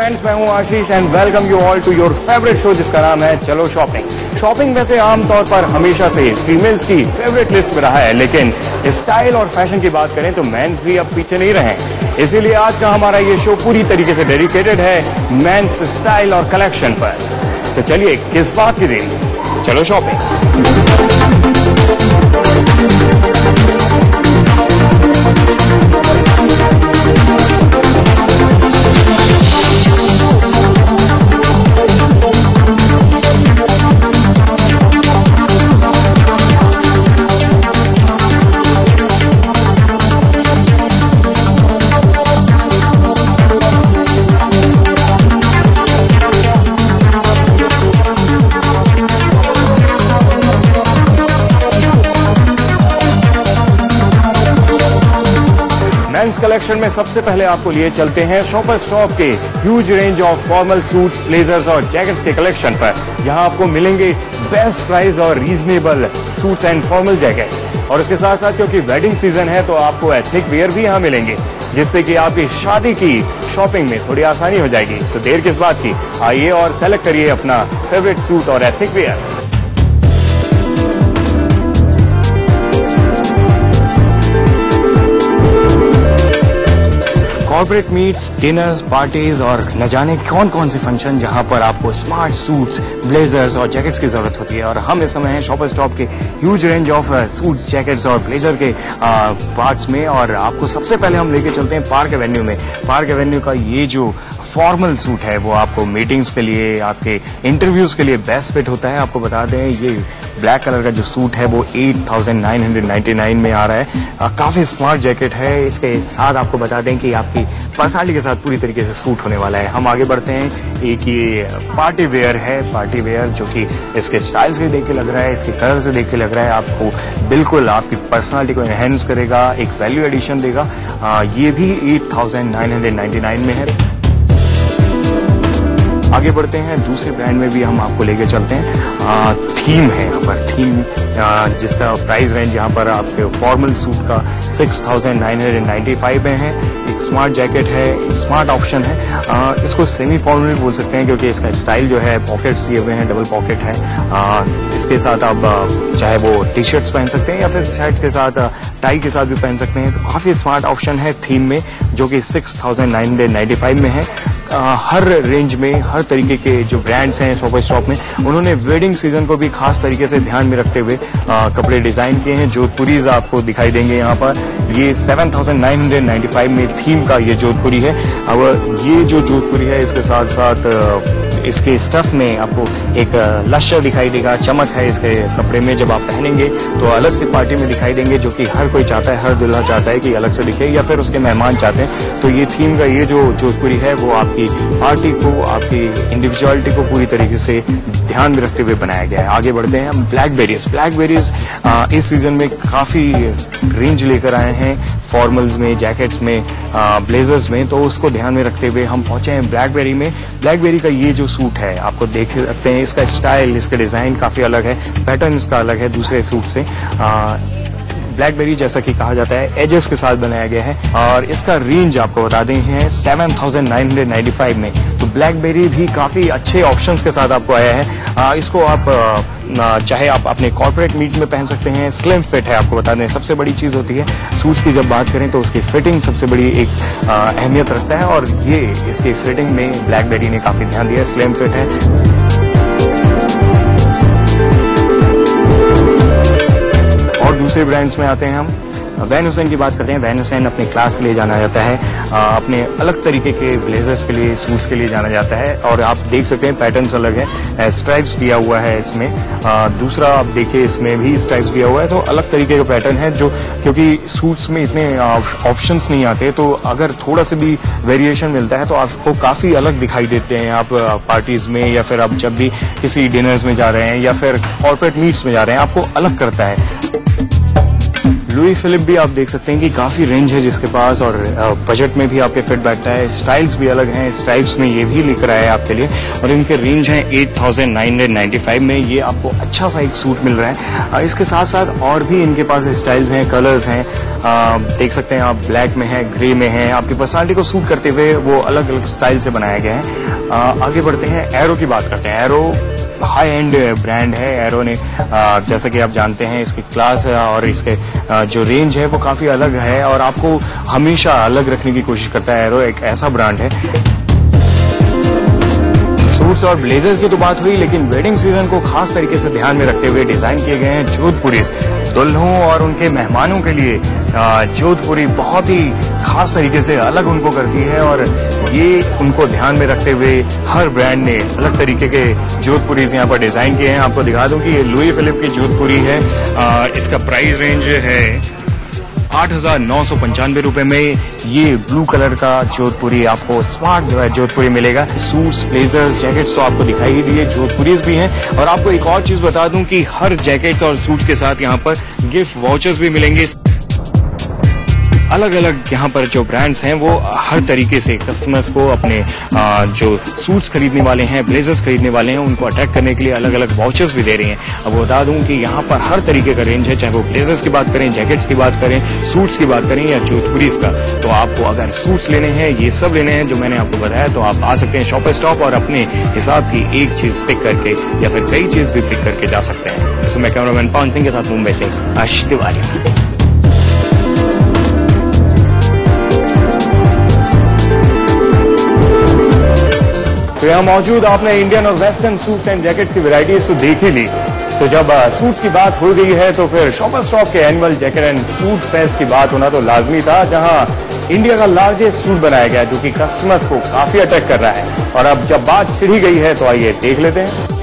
Friends, मैं हूं Ashish and welcome you all to your favourite show जिसका नाम है चलो शॉपिंग। शॉपिंग वैसे आमतौर पर हमेशा से फीमेल्स की फेवरेट लिस्ट में रहा है, लेकिन स्टाइल और फैशन की बात करें तो मेंस भी अब पीछे नहीं रहे। इसीलिए आज का हमारा ये शो पूरी तरीके से डेडिकेटेड है मेंस स्टाइल और कलेक्शन पर। तो चलिए किस बात की देरी, चलो शॉपिंग। मेंस कलेक्शन में सबसे पहले आपको लिए चलते हैं शॉपर स्टॉप के huge range of formal suits, blazers और जैकेट्स के कलेक्शन पर। यहां आपको मिलेंगे बेस्ट प्राइस और reasonable suits and formal jackets. और इसके साथ साथ क्योंकि वेडिंग सीजन है तो आपको एथनिक वेयर भी यहां मिलेंगे, जिससे कि आपकी शादी की शॉपिंग में थोड़ी आसानी हो जाएगी। तो देर किस बात की, आइए और सेलेक्ट करिए अपना फेवरेट सूट और ethnic wear. Corporate meets, dinners, parties और न जाने कौन कौन से फंक्शन जहां पर आपको स्मार्ट सूट्स, ब्लेजर्स और जैकेट्स की जरूरत होती है। और हम इस समय हैं शॉपर स्टॉप के huge range of suits, jackets और ब्लेजर के पार्ट्स में। और आपको सबसे पहले हम लेके चलते हैं पार्क एवेन्यू में। पार्क एवेन्यू का ये जो फॉर्मल सूट है वो आपको मीटिंग्स के लिए, आपके इंटरव्यूज के लिए बेस्ट फिट होता है। आपको बता दें ये ब्लैक कलर का जो सूट है वो 8999 में आ रहा है। काफी स्मार्ट जैकेट है। इसके साथ आपको बता दें कि आपकी पर्सनालिटी के साथ पूरी तरीके से सूट होने वाला है। हम आगे बढ़ते हैं। एक ये पार्टी वेयर है, पार्टी वेयर जो कि इसके स्टाइल से देख के लग रहा है, इसके कलर से देख के लग रहा है आपको बिल्कुल आपकी पर्सनालिटी को एनहेंस करेगा, एक वैल्यू एडिशन देगा। ये भी 8999 में है। आगे बढ़ते हैं, दूसरे ब्रांड में भी हम आपको लेके चलते हैं। थीम है यहाँ पर, थीम जिसका प्राइस रेंज यहाँ पर आपके फॉर्मल सूट का 6995 में है। एक स्मार्ट जैकेट है, स्मार्ट ऑप्शन है। इसको सेमी फॉर्मल भी बोल सकते हैं क्योंकि इसका स्टाइल जो है पॉकेट्स दिए हुए हैं, डबल पॉकेट है। इसके साथ आप चाहे वो टी शर्ट्स पहन सकते हैं या फिर शर्ट के साथ टाई के साथ भी पहन सकते हैं। तो काफी स्मार्ट ऑप्शन है थीम में, जो कि 6995 में है। हर रेंज में, हर तरीके के जो ब्रांड्स हैं शॉपर स्टॉप में, उन्होंने वेडिंग सीजन को भी खास तरीके से ध्यान में रखते हुए कपड़े डिजाइन किए हैं। जोधपुरीज आपको दिखाई देंगे यहाँ पर। ये 7995 में थीम का ये जोधपुरी है। अब ये जो जोधपुरी है इसके साथ साथ इसके स्टफ में आपको एक लश्कर दिखाई देगा, चमक है इसके कपड़े में। जब आप पहनेंगे तो अलग से पार्टी में दिखाई देंगे, जो कि हर कोई चाहता है, हर दूल्हा चाहता है कि अलग से दिखे या फिर उसके मेहमान चाहते हैं। तो ये थीम का ये जो जोधपुरी है वो आपकी पार्टी को, आपकी इंडिविजुअलिटी को पूरी तरीके से ध्यान में रखते हुए बनाया गया है। आगे बढ़ते हैं हम। ब्लैकबेरीज इस सीजन में काफी रेंज लेकर आए हैं फॉर्मल्स में, जैकेट्स में, ब्लेजर्स में। तो उसको ध्यान में रखते हुए हम पहुंचे हैं ब्लैकबेरी में। ब्लैकबेरी का ये जो सूट है आपको देख सकते हैं, इसका स्टाइल, इसका डिजाइन काफी अलग है, पैटर्न इसका अलग है दूसरे सूट से। ब्लैकबेरी जैसा कि कहा जाता है एजेस के साथ बनाया गया है। और इसका रेंज आपको बता दें है 7995 में। तो ब्लैकबेरी भी काफी अच्छे ऑप्शंस के साथ आपको आया है। इसको आप चाहे आप अपने कॉर्पोरेट मीट में पहन सकते हैं। स्लिम फिट है, आपको बता दें सबसे बड़ी चीज होती है सूट्स की जब बात करें तो उसकी फिटिंग सबसे बड़ी एक अहमियत रखता है। और ये इसकी फिटिंग में ब्लैकबेरी ने काफी ध्यान दिया है, स्लिम फिट है। दूसरे ब्रांड्स में आते हैं हम। वैन हुसैन की बात करते हैं। वैन हुसैन अपने क्लास के लिए जाना जाता है, अपने अलग तरीके के ब्लेजर्स के लिए, सूट्स के लिए जाना जाता है। और आप देख सकते हैं पैटर्न्स अलग है, स्ट्राइप्स दिया हुआ है इसमें। दूसरा आप देखिए इसमें भी स्ट्राइप्स दिया हुआ है। तो अलग तरीके का पैटर्न है, जो क्योंकि सूट्स में इतने ऑप्शंस नहीं आते, तो अगर थोड़ा सा भी वेरिएशन मिलता है तो आपको काफी अलग दिखाई देते हैं आप पार्टीज में, या फिर आप जब भी किसी डिनर्स में जा रहे हैं या फिर कॉर्पोरेट मीट्स में जा रहे हैं, आपको अलग करता है। लुई फिलिप भी आप देख सकते हैं कि काफी रेंज है जिसके पास, और बजट में भी आपके फिट बैठता है। स्टाइल्स भी अलग हैं, स्टाइल्स में ये भी लिख रहा है आपके लिए, और इनके रेंज है 8,995 में। ये आपको अच्छा सा एक सूट मिल रहा है। इसके साथ साथ और भी इनके पास स्टाइल्स हैं, कलर्स हैं, देख सकते हैं आप, ब्लैक में है, ग्रे में है, आपकी पर्सनालिटी को सूट करते हुए वो अलग अलग स्टाइल से बनाया गया है। आगे बढ़ते हैं, एरो की बात करते हैं। एरो हाई एंड ब्रांड है। एरो ने जैसा कि आप जानते हैं इसकी क्लास और इसके जो रेंज है वो काफी अलग है, और आपको हमेशा अलग रखने की कोशिश करता है। एरो एक ऐसा ब्रांड है। सूट्स और ब्लेजर्स की तो बात हुई, लेकिन वेडिंग सीजन को खास तरीके से ध्यान में रखते हुए डिजाइन किए गए हैं जोधपुरीज। दुल्हों और उनके मेहमानों के लिए जोधपुरी बहुत ही खास तरीके से अलग उनको करती है, और ये उनको ध्यान में रखते हुए हर ब्रांड ने अलग तरीके के जोधपुरीज यहाँ पर डिजाइन किए हैं। आपको दिखा दूं कि ये लुई फिलिप की जोधपुरी है। इसका प्राइस रेंज है 8,995 रुपए में। ये ब्लू कलर का जोधपुरी आपको स्मार्ट जो है जोधपुरी मिलेगा। सूट्स, ब्लेजर्स, जैकेट्स तो आपको दिखाई ही दिए, जोधपुरीज भी हैं। और आपको एक और चीज बता दूं कि हर जैकेट्स और सूट्स के साथ यहाँ पर गिफ्ट वाउचर्स भी मिलेंगे। अलग अलग यहाँ पर जो ब्रांड्स हैं वो हर तरीके से कस्टमर्स को अपने जो सूट्स खरीदने वाले हैं, ब्लेजर्स खरीदने वाले हैं, उनको अट्रैक्ट करने के लिए अलग अलग वाउचर्स भी दे रही हैं। अब बता दूं कि यहाँ पर हर तरीके का रेंज है, चाहे वो ब्लेजर्स की बात करें, जैकेट्स की बात करें, सूट्स की बात करें या जोधपुरीज का। तो आपको अगर सूट्स लेने हैं, ये सब लेने हैं जो मैंने आपको बताया, तो आप आ सकते हैं शॉपर स्टॉप और अपने हिसाब की एक चीज पिक करके या फिर कई चीज भी पिक करके जा सकते हैं। इसमें मैं कैमरामैन पवन सिंह के साथ मुंबई से आशीष तिवारी। तो यहाँ मौजूद आपने इंडियन और वेस्टर्न सूट एंड जैकेट्स की वैरायटीज तो देख ही ली। तो जब सूट्स की बात हो गई है तो फिर शॉपर स्टॉप के annual jacket and suit fest की बात होना तो लाजमी था, जहां इंडिया का लार्जेस्ट सूट बनाया गया जो कि कस्टमर्स को काफी अट्रैक्ट कर रहा है। और अब जब बात छिड़ी गई है तो आइए देख लेते हैं।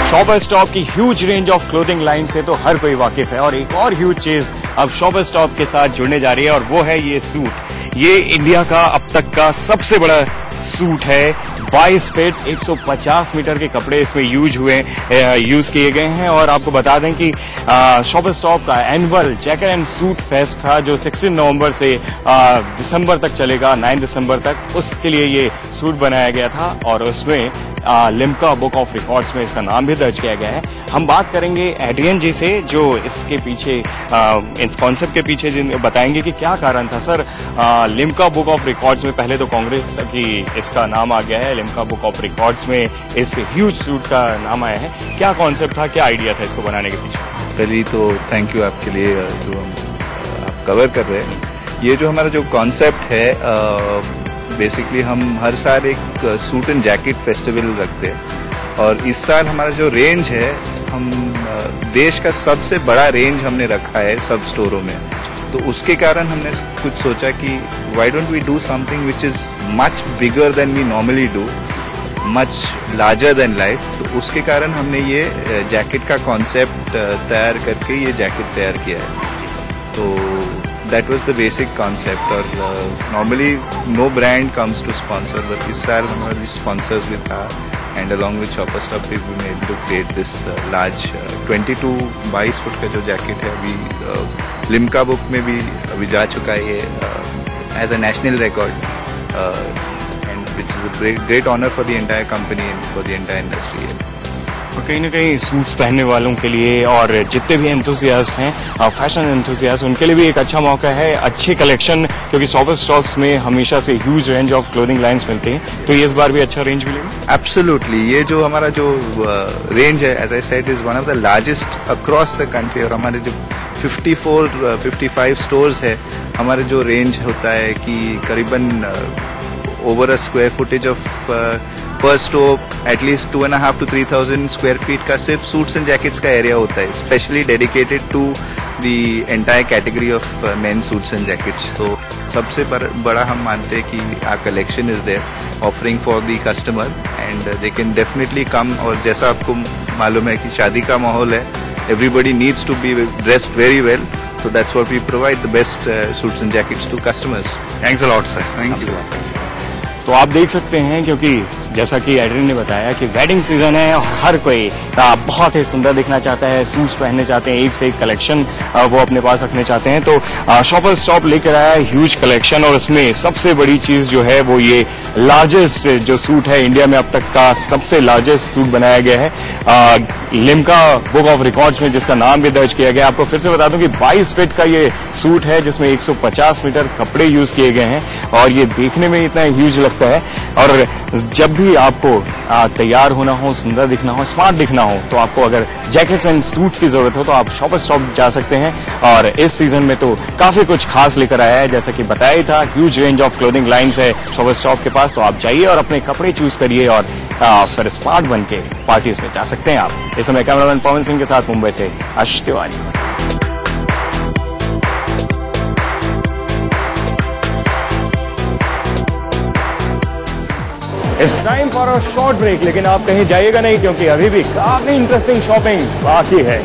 शॉपर स्टॉप की huge range of clothing line से तो हर कोई वाकिफ है, और एक और ह्यूज चीज अब शॉपर स्टॉप के साथ जुड़ने जा रही है, और वो है ये सूट। ये इंडिया का अब तक का सबसे बड़ा सूट है। 22 फीट 150 मीटर के कपड़े इसमें यूज किए गए हैं। और आपको बता दें कि शॉपर स्टॉप का annual jacket and suit fest था जो 16 नवंबर से दिसंबर तक चलेगा, 9 दिसंबर तक। उसके लिए ये सूट बनाया गया था, और उसमें लिम्का बुक ऑफ रिकॉर्ड्स में इसका नाम भी दर्ज किया गया है। हम बात करेंगे एड्रियन जी से, जो इसके पीछे इस कॉन्सेप्ट के पीछे बताएंगे कि क्या कारण था। Sir, Limca book of records में पहले तो कांग्रेस की इसका नाम आ गया है, लिम्का बुक ऑफ रिकॉर्ड्स में इस ह्यूज सूट का नाम आया है। क्या कॉन्सेप्ट था, क्या आइडिया था इसको बनाने के पीछे? पहले तो थैंक यू आपके लिए जो आप कवर कर रहे हैं। ये जो हमारा जो कॉन्सेप्ट है, बेसिकली हम हर साल एक सूट एंड जैकेट फेस्टिवल रखते हैं, और इस साल हमारा जो रेंज है, हम देश का सबसे बड़ा रेंज हमने रखा है सब स्टोरों में। तो उसके कारण हमने कुछ सोचा कि why don't we do something which is much bigger than we normally do, much larger than life. तो उसके कारण हमने ये जैकेट का कॉन्सेप्ट तैयार करके ये जैकेट तैयार किया है। तो that was the basic concept, और normally no brand comes to sponsor, but this year we sponsors with her, and along with Shopper Stop we've been able to create this large 22 foot का जो jacket है। अभी Limca book में भी अभी जा चुका है as a national record, and which is a great honor for the entire company and for the entire industry. और कहीं ना कहीं सूट्स पहनने वालों के लिए और जितने भी एंथुसियास्ट हैं, फैशन एंथुसियास्ट, उनके लिए भी एक अच्छा मौका है, अच्छे कलेक्शन, क्योंकि शॉपर स्टॉप्स में हमेशा से huge range of clothing lines मिलते हैं। तो ये इस बार भी अच्छा रेंज मिलेगा। एब्सोल्युटली, ये जो हमारा जो रेंज है, as I said, is one of the largest across the country. और हमारे जो 55 स्टोर्स है, हमारे जो रेंज होता है कि करीबन over a square footage of per store at least 2,500 to 3,000 square feet का सिर्फ सूट्स एंड जैकेट्स का एरिया होता है, specially dedicated to the entire category of men suits and jackets. तो सबसे बड़ा हम मानते हैं कि our collection is there offering for the customer, and they can definitely come. और जैसा आपको मालूम है कि शादी का माहौल है, everybody needs to be dressed very well, so that's what we provide, the best suits and jackets to customers. Thanks a lot, sir. Thank you. तो आप देख सकते हैं, क्योंकि जैसा कि एड्रिन ने बताया कि वेडिंग सीजन है और हर कोई बहुत ही सुंदर दिखना चाहता है, सूट्स पहनने चाहते हैं, एक से एक कलेक्शन वो अपने पास रखने चाहते हैं। तो शॉपर्स स्टॉप लेकर आया है ह्यूज कलेक्शन, और इसमें सबसे बड़ी चीज जो है वो ये लार्जेस्ट जो सूट है, इंडिया में अब तक का सबसे लार्जेस्ट सूट बनाया गया है लिम्का बुक ऑफ रिकॉर्ड्स में, जिसका नाम भी दर्ज किया गया। आपको फिर से बता दूं कि 22 फीट का ये सूट है, जिसमें 150 मीटर कपड़े यूज किए गए हैं, और ये देखने में इतना ह्यूज लगता है। और जब भी आपको तैयार होना हो, सुंदर दिखना हो, स्मार्ट दिखना हो, तो आपको अगर जैकेट्स एंड सूट्स की जरूरत हो तो आप शॉपर्स स्टॉप जा सकते हैं। और इस सीजन में तो काफी कुछ खास लेकर आया है, जैसा कि बताया ही था, huge range of clothing lines है शॉपर्स स्टॉप के पास। तो आप जाइए और अपने कपड़े चूज करिए और फिर स्मार्ट बन के पार्टीज में जा सकते हैं आप। इस समय कैमरामैन पवन सिंह के साथ मुंबई से Ashish Tiwari. It's time for a short break, लेकिन आप कहीं जाइएगा नहीं, क्योंकि अभी भी काफी इंटरेस्टिंग शॉपिंग बाकी है।